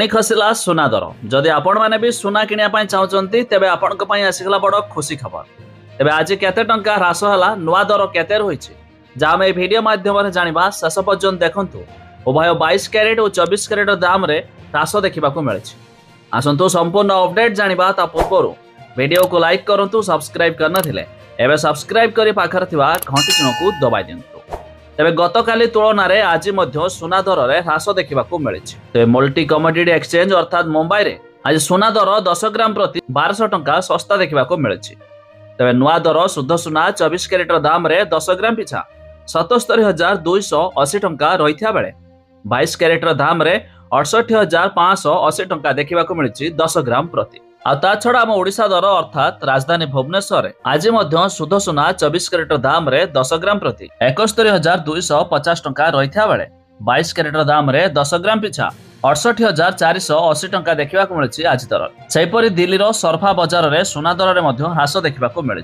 पुणी खसला सुना दर जदि आपण मैंने भी सुना किनिया चाहते तेबे आपणक पई आसीगला बड़ खुशी खबर। तेबे आज केते टंका ह्रास होला नुआ दर केते रहिछि जा हम ए वीडियो माध्यम जानिबा शेष पर्यंत देखंतु। उभय 22 कैरेट और 24 कैरेट दाम रे ह्रास देखा मिली। आसतु संपूर्ण अपडेट जानिबा ता पूर्व वीडियो को लाइक करंतु, सब्सक्राइब करना थिले एबे सब्सक्राइब करी पाखर थिबा घंटी चिन्ह को दबाई दियंतु। तेबे गतकाली तुलन में आज सुना दर में ह्रास देखा मिली। तेबे मल्टी कमोडिटी एक्सचेंज अर्थात मुंबई रे आज सुना दर 10 ग्राम प्रति 1200 टंका सस्ता देखा मिली। तेबे नुआ दर शुद्ध सुना 24 कैरेट दाम रे 10 ग्राम पिछा 77,280 टंका रही बेले 22 कैरेट दाम रे 68,580 टंका देखा मिली 10 ग्राम प्रति। आ छड़ा आम ओडिशा दर अर्थात राजधानी भुवनेश्वर आज शुद्ध सुना 24 कैरेट दाम रे 10 ग्राम प्रति 71,250 टंका रही बेले 22 कैरेट दाम रे 10 ग्राम पिछा 68,480 टंका देखा मिली आज दर। सेहीपरि दिल्लीर सरफा बजार रे सुना दर में ह्रास देखा मिली।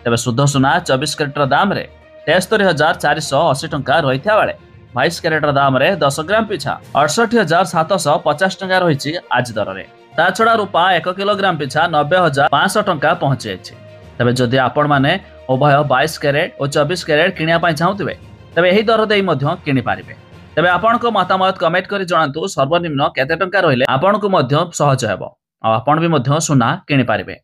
तेबे शुद्ध सुना 24 कैरेट दाम रे 73,480 टंका रही बेले 22 कैरेट दाम रे 10 ग्राम पिछा 68,750 टंका रही आज दर में। ता छड़ा रूपा 1 किलोग्राम पिछा 90,500 टंका पहुंची जाइए। तेबे जदि आपण माने उभय 22 कैरेट और 24 कैरेट किनिया चाहूथिबे तेबे एही दर देई मध्य किनि पारिबे। तेबे आपनको मतामत कमेंट करी जणांतु सर्वनिम्न केते टंका रहिले आपनको मध्य सहज हेबो आ आपण भी मध्य सुना किनि पारिबे।